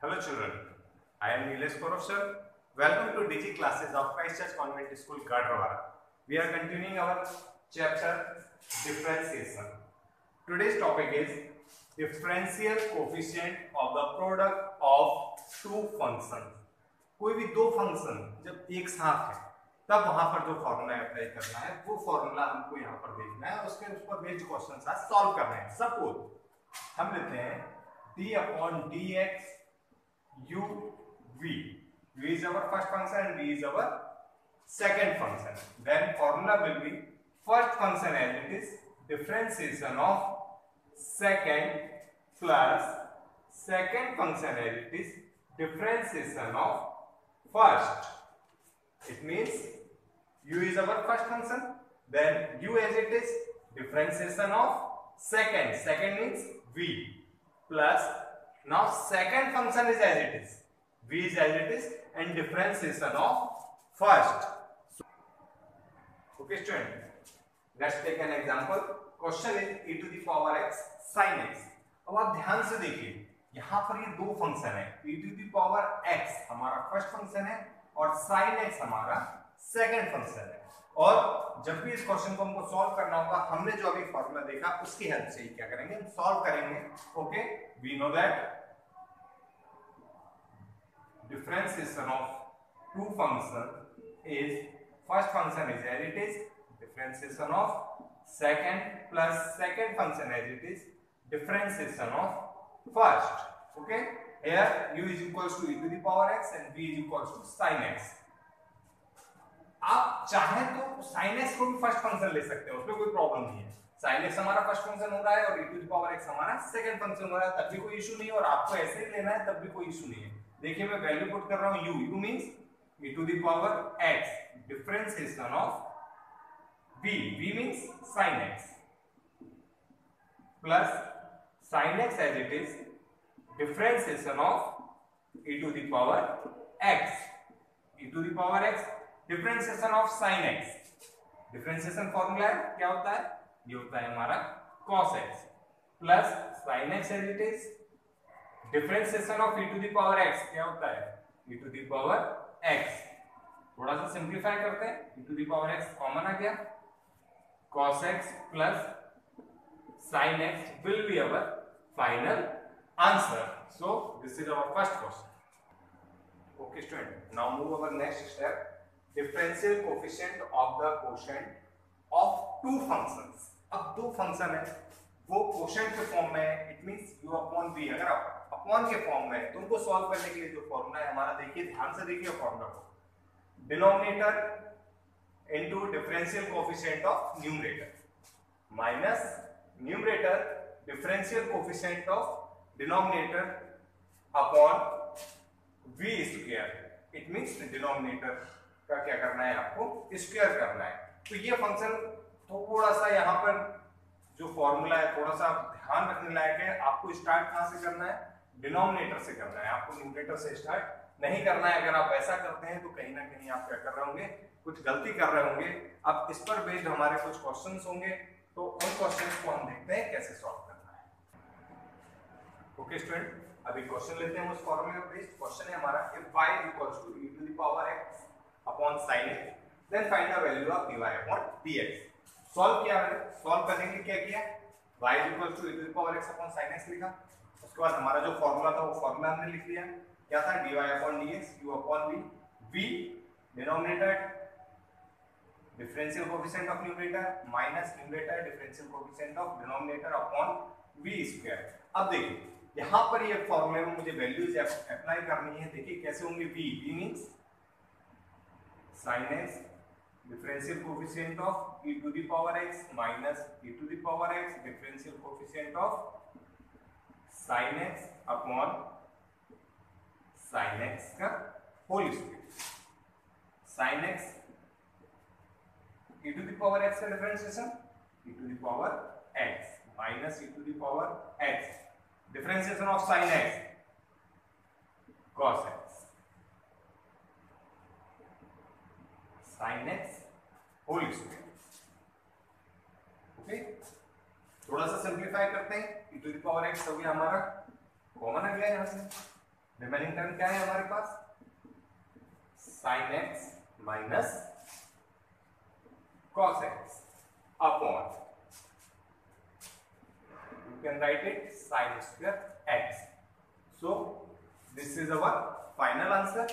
Hello children, I am Nilesh Kaurav sir. Welcome to DG classes of Christ Church Convent School, Gadrawara. We are continuing our chapter differentiation. Today's topic is differential coefficient of the product of two functions. कोई भी दो function जब एक साथ है तब वहां पर जो फॉर्मूला अप्लाई करना है वो फॉर्मूला हमको यहाँ पर देखना है, उसके उस पर बेस्ड क्वेश्चन आज सॉल्व करना है। सपोज हम लेते हैं d/dx u v. v is our first function and v is our second function. Then formula will be first function as it is differentiation of second plus second function as it is differentiation of first. It means u is our first function, then u as it is differentiation of second. Second means v plus now second function is as it is, v is as it is, and differentiation of first. Okay student, let's take an example. Question is e to the power x sin x. अब आप ध्यान से देखिए यहाँ पर ये दो function है, e to the power x हमारा फर्स्ट फंक्शन है और sin x हमारा सेकंड फंक्शन है। और जब भी इस क्वेश्चन को हमको सॉल्व करना होगा, हमने जो अभी फॉर्मूला देखा उसकी हेल्प से ही क्या करेंगे, हम सॉल्व करेंगे। Okay, we know that differentiation of two function is first function is as it is differentiation of second plus second function as it is differentiation of first. Okay, here u is equals to e to the power x and v is equals to sin x. आप चाहें तो sin x को भी first function ले सकते हैं, उसमें कोई प्रॉब्लम नहीं है। sin x हमारा फर्स्ट फंक्शन हो रहा है और e to the power x हमारा सेकंड फंक्शन हो रहा है, तब भी कोई इशू नहीं है, और आपको ऐसे ही लेना है तब भी कोई इशू नहीं है। देखिए मैं वैल्यू पुट कर रहा हूं u, u means e to the power x differentiation of v, v means sin x plus sin x as it is differentiation of e to the power x, e to the power x differentiation of sin x। Differentiation formula है क्या होता है, ये होता है हमारा cos x plus sin x as it is differentiation of e to the power x क्या होता है, e to the power x। थोड़ा सा सिंप्लीफाई करते हैं, e to the power x common आ गया, cos x plus sin x will be our final answer. So this is our first question. Okay student, now move our next step. Differential coefficient of the quotient of two functions. अब दो function है, वो quotient के form में है, it means u upon v। अगर आप upon के फॉर्म में है तो उनको सॉल्व करने के लिए जो फॉर्मूला है हमारा, देखिए ध्यान से देखिए फॉर्मूला को, denominator into differential coefficient of numerator minus numerator differential coefficient of denominator upon v square. It means denominator का क्या करना है, आपको स्क्वायर करना है। तो ये फंक्शन थोड़ा सा यहाँ पर जो फॉर्मूला है थोड़ा सा ध्यान रखने लायक है। आपको स्टार्ट कहां से करना है, डिनोमिनेटर से करना है, आपको न्यूमरेटर से स्टार्ट नहीं करना है। अगर आप ऐसा करते हैं तो कहीं ना कहीं आप क्या कर रहे होंगे, कुछ गलती कर रहे होंगे। अब इस पर बेस्ड हमारे कुछ क्वेश्चंस होंगे, तो उन क्वेश्चंस को हम देखते हैं कैसे सॉल्व करना है। ओके स्टूडेंट, अभी क्वेश्चन लेते हैं उस फॉर्मूले पे बेस्ड। क्वेश्चन है हमारा if y equals to e to the power x upon sin x then find the value of dy upon dx। Solve किया मैंने, सॉल्व करने के लिए क्या किया, y equals to e to the power x upon sin x लिखा, उसके बाद हमारा जो फॉर्मूला था वो फॉर्मूला हमने लिख लिया, क्या था dy upon dx u upon v, v denominator differential coefficient of numerator minus numerator differential coefficient of denominator upon v square. अब देखिए यहाँ पर ये फॉर्मूले में मुझे वैल्यूज अप्लाई करनी है। देखिए कैसे होंगे, v, v means sin x differential coefficient of e to the power x minus e to the power x differential coefficient of sin x upon sin x का whole square. sin x e to the power x का differentiation e to the power x minus e to the power x differentiation of sin x cos x sin x whole square. Okay, थोड़ा सा simplify करते हैं, e to the power x हो गया हमारा, common आ गया यहाँ से, रिमेनिंग टर्म क्या है हमारे पास, sine x minus cos x upon, you can write it sin square x. So this is our final answer.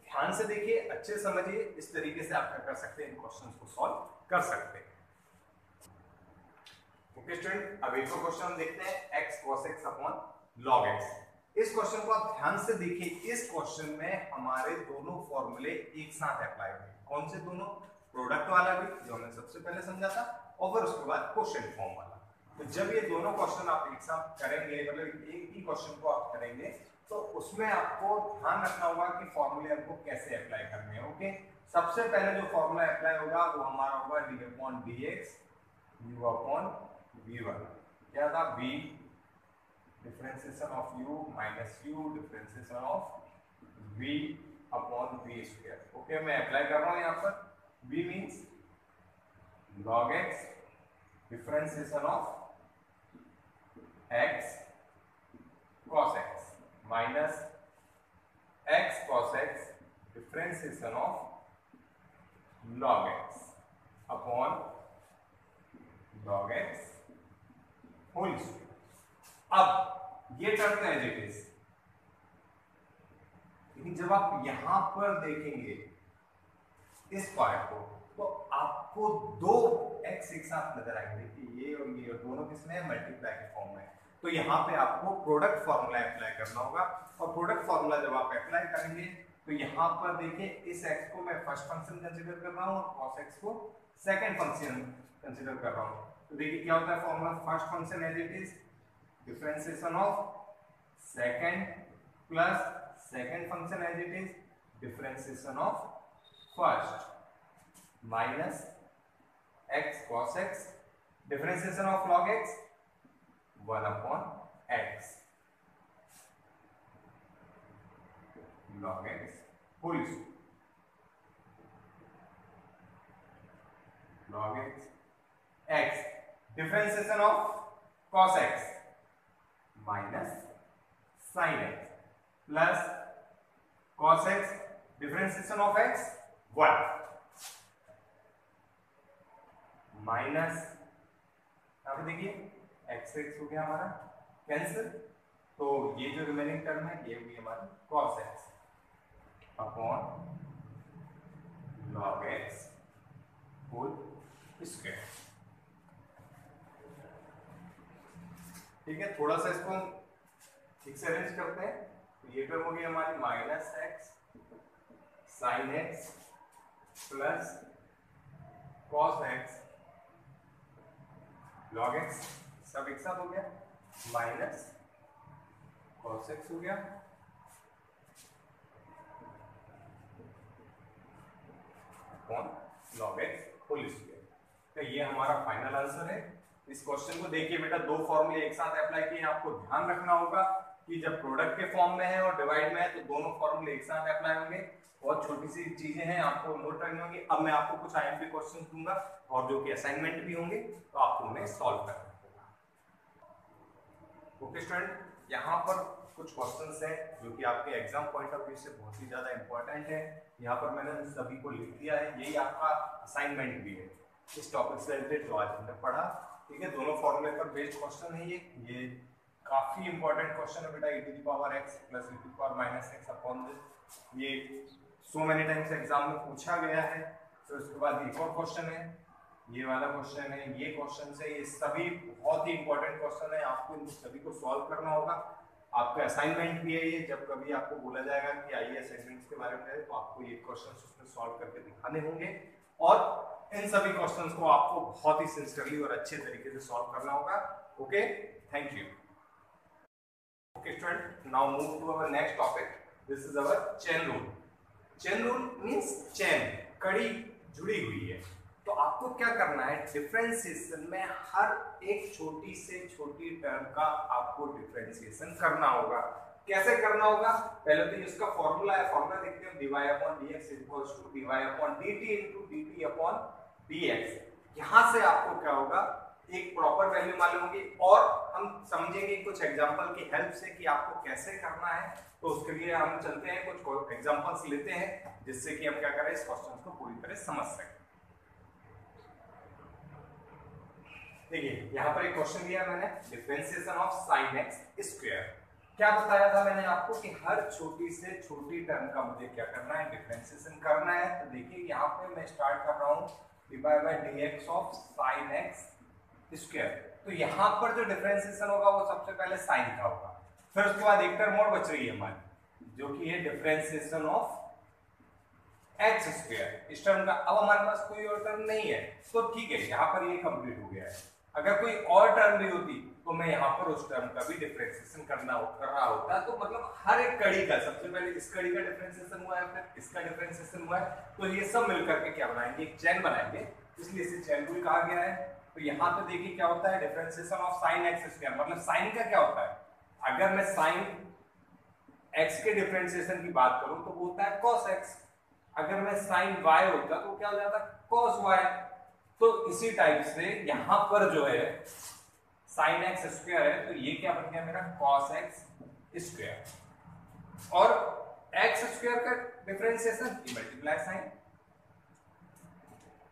ध्यान से देखिए, अच्छे समझिए, इस तरीके से आप क्या कर सकते हैं, इन क्वेश्चंस को सॉल्व कर सकते हैं। ओके स्टूडेंट, अब एक और क्वेश्चन देखते हैं, x cos x upon log x। इस क्वेश्चन को आप ध्यान से देखिए। इस क्वेश्चन में हमारे दोनों फॉर्मूले एक साथ अप्लाई हुए। कौन से दोनों, प्रोडक्ट वाला भी जो हमने सबसे पहले समझा था, और फिर उसके बाद क्वेश्चन फॉर्म वाला। तो जब ये दोनों क्वेश्चन आप एक साथ करेंगे, मतलब एक ही क्वेश्चन को आप करेंगे, तो उसमें आपको ध्यान रखना होगा कि फॉर्मूले आपको कैसे अप्लाई करने हैं। ओके, सबसे पहले जो फॉर्मूला अप्लाई होगा वो हमारा होगा d upon d x u upon v one. क्या था, v differentiation of u minus u differentiation of v upon v square. Okay, मैं अप्लाई कर रहा हूं यहां पर। v means log x differentiation of x cos x minus x cos x differentiation of log x upon log x whole square. अब ये term है as it is, लेकिन जब आप यहां पर देखेंगे इस पार्ट को, तो आपको दो x एक साथ नजर आएंगे कि ये और ये, और दोनों किसमें है, मल्टीप्लाई के फॉर्म में। तो यहाँ पे आपको प्रोडक्ट फॉर्मूला अप्लाई करना होगा, और प्रोडक्ट फॉर्मूला जब आप अप्लाई करेंगे तो यहाँ पर देखिए, इस x को मैं फर्स्ट फंक्शन कंसीडर कर रहा हूँ और cos x को सेकंड फंक्शन कंसीडर कर रहा हूँ। तो देखिए क्या होता है formula, first function as it is differentiation of second plus second function as it is differentiation of first minus x cos x differentiation of log x 1 upon x log x whole square log x differentiation of cos x minus sin x plus cos x differentiation of x 1 minus, अब देखिए x x हो गया हमारा cancel, तो ये जो remaining term है ये हुई हमारी cos x upon log x whole square. ठीक है, थोड़ा सा इसको ठीक से अरेंज करते हैं। तो ये टर्म हो गई हमारी minus x sine x plus cos x log x, सब एक साथ हो गया, माइनस कॉस एक्स हो गया upon log x whole square. तो ये हमारा फाइनल आंसर है। इस क्वेश्चन को देखिए बेटा, दो फॉर्मूले एक साथ अप्लाई किए, आपको ध्यान रखना होगा कि जब प्रोडक्ट के फॉर्म में है और डिवाइड में है तो दोनों फॉर्मूले एक साथ अप्लाई होंगे। बहुत छोटी सी चीजें हैं, आपको नोट करनी होगी। अब मैं आपको कुछ आईएमपी क्वेश्चन दूंगा और जो कि असाइनमेंट भी होंगे, तो आपको उन्हें सॉल्व करना होगा। ओके स्टूडेंट, यहाँ पर कुछ क्वेश्चंस हैं जो कि आपके एग्जाम पॉइंट ऑफ व्यू से बहुत ही ज्यादा इंपॉर्टेंट है। यहाँ पर मैंने सभी को लिख दिया है, यही आपका असाइनमेंट भी है इस टॉपिक से रिलेटेड जो आज हमने पढ़ा। ठीक है, दोनों फॉर्मूले पर बेस्ड क्वेश्चन है ये काफी इंपॉर्टेंट क्वेश्चन है बेटा। e to the power x plus e to the power minus x upon this, ये सो मेनी टाइम्स एग्जाम में पूछा गया है। फिर उसके बाद एक और क्वेश्चन है, ये वाला क्वेश्चन है, ये क्वेश्चन है, ये सभी बहुत ही इंपॉर्टेंट क्वेश्चन है। आपको इन सभी को सॉल्व करना होगा। आपका असाइनमेंट भी है ये, जब कभी आपको बोला जाएगा कि आइए असाइनमेंट्स के बारे में, तो आपको ये क्वेश्चंस उसमें सॉल्व करके दिखाने होंगे, और इन सभी क्वेश्चंस को आपको बहुत ही सिंसियरली और अच्छे तरीके से सॉल्व करना होगा। Okay, thank you. Okay student, now move to our next topic. This is our chain rule. Chain rule means chain, कड़ी जुड़ी हुई है। तो आपको क्या करना है, डिफरेंशिएशन में हर एक छोटी से छोटी टर्म का आपको डिफरेंशिएशन करना होगा। कैसे करना होगा, पहले तो इसका फॉर्मूला है, फॉर्मूला देखते हैं, dy upon dx equals to dy upon dt into dt upon dx। यहां से आपको क्या होगा, एक प्रॉपर वैल्यू मालूम होगी और हम समझेंगे कुछ एग्जांपल की हेल्प से कि आपको कैसे करना है। तो उसके लिए हम चलते हैं, कुछ एग्जांपल्स लेते हैं जिससे कि हम क्या करें, इस क्वेश्चन को पूरी तरह समझ सकें। देखिए यहाँ पर एक क्वेश्चन दिया मैंने, differentiation of sin x square. क्या बताया था मैंने आपको कि हर छोटी से छोटी टर्म का मुझे क्या करना है, डिफरेंशिएशन करना है। तो देखिए यहाँ पे मैं स्टार्ट कर रहा हूँ dy/dx of sin x square. तो यहाँ पर जो डिफरेंशिएशन होगा वो सबसे पहले साइन का होगा, फिर उसके बाद एक टर्म और बच रही है हमारी जो कि है डिफरेंशिएशन ऑफ एक्स स्क्वायर। इस टर्म का अब हमारे पास कोई और टर्म नहीं है, तो ठीक है, यहाँ पर ये कंप्लीट हो गया है। अगर कोई और टर्म भी होती तो मैं यहाँ पर उस टर्म का भी डिफरेंशिएशन कर रहा होता। तो मतलब हर एक कड़ी का, सबसे पहले इस कड़ी का डिफरेंशिएशन हुआ है, फिर इसका डिफरेंशिएशन हुआ है, तो ये सब मिलकर के क्या बनाएंगे, एक चेन बनाएंगे, इसलिए इसे चेन रूल कहा गया है। तो यहाँ पे देखिए क्या होता है, differentiation of sine x square, मतलब साइन का क्या होता है, अगर मैं साइन एक्स के डिफरेंशिएशन की बात करूं तो वो होता है cos x, अगर मैं साइन y होता तो क्या हो जाता cos y। तो इसी टाइप से यहां पर जो है sin x स्क्वायर है, तो ये क्या बन गया मेरा cos x स्क्वायर, और x स्क्वायर का differentiation multiply sine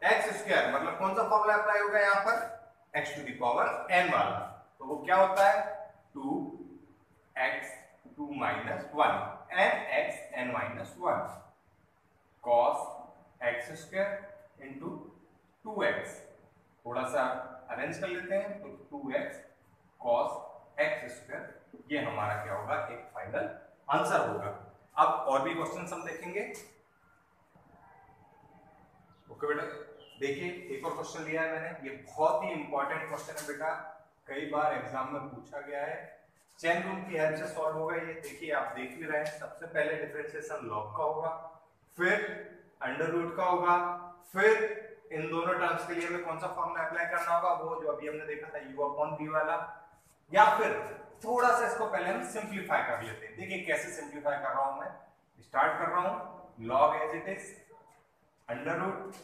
x square, मतलब कौन सा फॉर्मूला अप्लाई होगा यहाँ पर, x to the power n वाला। तो वो क्या होता है 2x 2 minus 1 nx n minus 1 cos x square into 2x। थोड़ा सा अरेंज कर लेते हैं, तो 2x cos x square, ये हमारा क्या होगा, एक फाइनल आंसर होगा। अब और भी क्वेश्चन हम देखेंगे। ओके बेटा, देखिए एक और क्वेश्चन लिया है मैंने, ये बहुत ही इंपॉर्टेंट क्वेश्चन है बेटा, कई बार एग्जाम में पूछा गया है, चेन रूल की हेल्प से सॉल्व होगा ये। देखिए आप देख भी रहे हैं, सबसे पहले डिफरेंशिएशन लॉग का होगा, फिर अंडर रूट का होगा, फिर इन दोनों टर्म्स के लिए हमें कौन सा फॉर्मूला अप्लाई करना होगा, वो जो अभी हमने देखा था u/v वाला, या फिर थोड़ा सा इसको पहले हम सिंप्लीफाई कर लेते हैं। देखिए कैसे सिंप्लीफाई कर रहा हूं मैं, स्टार्ट कर रहा हूं log as it is under root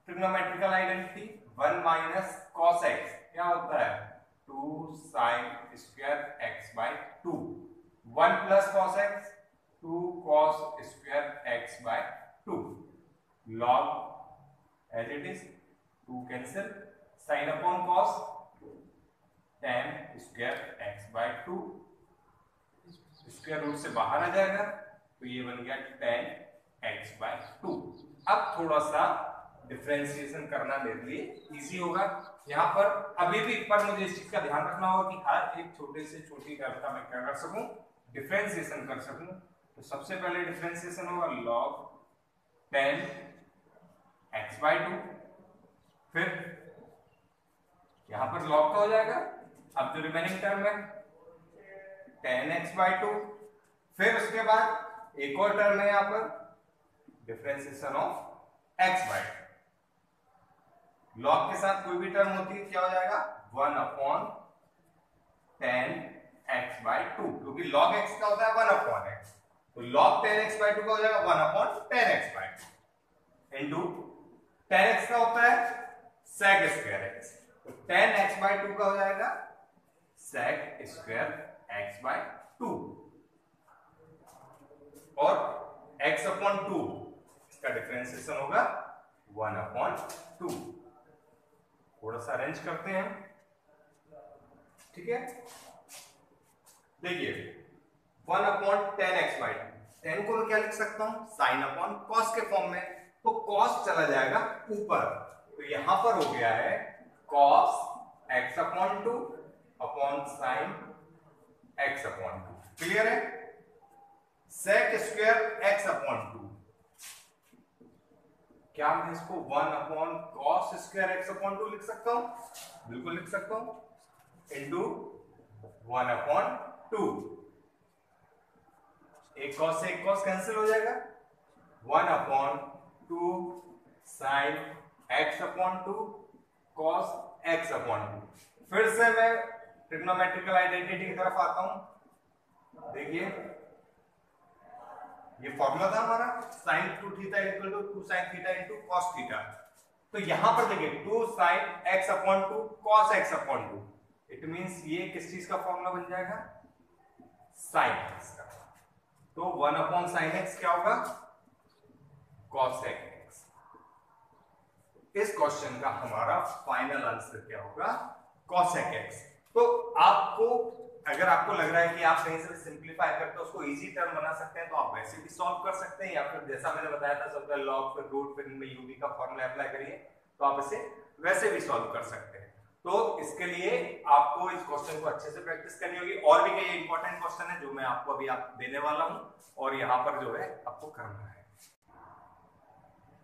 trigonometrical identity 1 minus cos x, क्या होता है 2 sin square x by 2, 1 plus cos x 2 cos square x by 2, log as it is 2 cancel, sin upon cos tan square x by 2, square root से बाहर आ जाएगा, तो ये बन गया tan x by 2। अब थोड़ा सा डिफरेंशिएशन करना मेरे लिए इजी होगा। यहाँ पर अभी भी पर मुझे इस चीज का ध्यान रखना होगा कि हर एक छोटे से छोटी टर्म का मैं क्या कर सकूं, डिफरेंशिएशन कर सकूं। तो सबसे पहले डिफरेंशिएशन होगा log tan x by 2, फिर यहाँ पर log का हो जाएगा, अब जो रिमेनिंग टर्म है tan x by 2, फिर उसके बाद एक और टर्म है यहाँ पर differentiation of x by 2। Log के साथ कोई भी टर्म होती है क्या हो जाएगा 1 अपॉन tan x by 2, क्योंकि log x का होता है 1 अपॉन x, तो log tan x by 2 का हो जाएगा 1 upon tan x by 2 into tan x का होता है sec स्क्वायर x, तो tan x by 2 का हो जाएगा sec स्क्वायर x by 2, और x अपॉन 2 इसका डिफरेंशिएशन होगा 1 अपॉन 2। थोड़ा सा अरेंज करते हैं, ठीक है। देखिए 1 upon tan x by 2, tan को मैं क्या लिख सकता हूं sin अपॉन cos के फॉर्म में, तो cos चला जाएगा ऊपर, तो यहां पर हो गया है cos x upon 2 upon sin x upon 2। Clear है, sec स्क्वायर x अपॉन 2, क्या मैं इसको 1 upon cos square x upon 2 लिख सकता हूं, बिल्कुल लिख सकता हूं, इनटू 1 अपॉन 2, एक cos से एक cos कैंसिल हो जाएगा, 1 upon 2 sin x upon 2 cos x upon 2। फिर से मैं ट्रिग्नोमेट्रिकल आइडेंटिटी की तरफ आता हूं। देखिए ये फॉर्मूला था हमारा sin 2 theta equal to 2 sin theta into cos theta, तो यहां पर देखिए 2 sin x upon 2 cos x upon 2, it means ये किस चीज का फॉर्मूला बन जाएगा, sin x का। तो 1 अपॉन sin x क्या होगा, cos x। इस क्वेश्चन का हमारा फाइनल आंसर क्या होगा, cos x। तो आपको अगर आपको लग रहा है कि आप कहीं से सिंपलीफाई करके उसको इजी टर्म बना सकते हैं तो आप वैसे भी सॉल्व कर सकते हैं, या फिर जैसा मैंने बताया था सबका लॉग फिर रूट फिर इनमें यूवी का फॉर्मूला अप्लाई करिए तो आप इसे वैसे भी सॉल्व कर सकते हैं। तो इसके लिए आपको इस क्वेश्चन को अच्छे से प्रैक्टिस करनी होगी। और भी कई इंपॉर्टेंट क्वेश्चन है जो मैं आपको अभी देने वाला हूं और यहाँ पर जो है आपको करना है।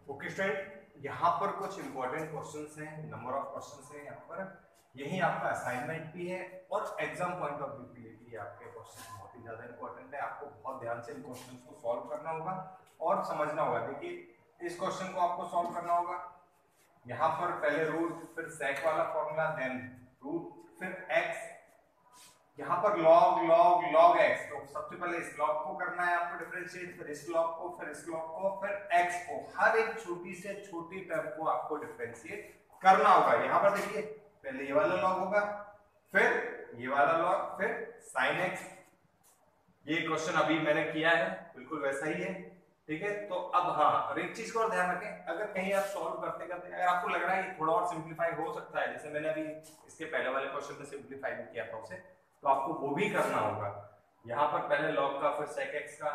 ओके स्टूडेंट, यहाँ पर कुछ इंपॉर्टेंट क्वेश्चंस हैं, नंबर ऑफ क्वेश्चंस हैं यहाँ पर, यही आपका असाइनमेंट भी है और एग्जाम पॉइंट ऑफ व्यू के लिए भी आपके क्वेश्चन बहुत ही ज्यादा इंपॉर्टेंट है। आपको बहुत ध्यान से इन क्वेश्चंस को सॉल्व करना होगा और समझना होगा। देखिए इस क्वेश्चन को आपको सॉल्व करना होगा, यहाँ पर पहले रूट फिर सेक वाला फॉर्मूला देन रूट फिर x, यहाँ पर log log log x, तो सबसे पहले इस log को करना है आपको डिफरेंशिएट, फिर इस log को फिर इस log को फिर x को, हर एक छोटी से छोटी टर्म को आपको डिफरेंशिएट करना होगा। यहाँ पर देखिए पहले ये वाला log होगा फिर ये वाला log फिर sin x। ये क्वेश्चन अभी मैंने किया है बिल्कुल वैसा ही है, ठीक है। तो अब हाँ, और एक चीज को और ध्यान रखें, अगर कहीं आप सॉल्व करते करते अगर आपको लग रहा है कि थोड़ा और सिंपलीफाई हो सकता है, जैसे मैंने अभी इसके पहले वाले क्वेश्चन में सिंपलीफाई भी किया था उसे, तो आपको वो भी करना होगा। यहाँ पर पहले log का फिर sec x का,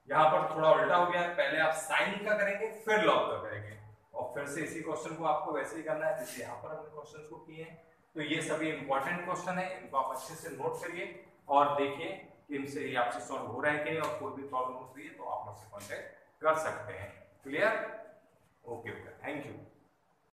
यहाँ पर थोड़ा उल्टा हो गया, पहले आप sin का करेंगे फिर log का करेंगे, और फिर से इसी क्वेश्चन को आपको वैसे ही करना है जैसे यहाँ पर हमने क्वेश्चन को किए हैं। तो ये सभी इंपॉर्टेंट क्वेश्चन है, इनको आप अच्छे से नोट करिए और देखिए कि इनसे ये आपसे सॉल्व हो रहा है कि नहीं, और कोई भी प्रॉब्लम होती है तो आप मुझसे कॉन्टेक्ट कर सकते हैं। क्लियर? Okay, thank you.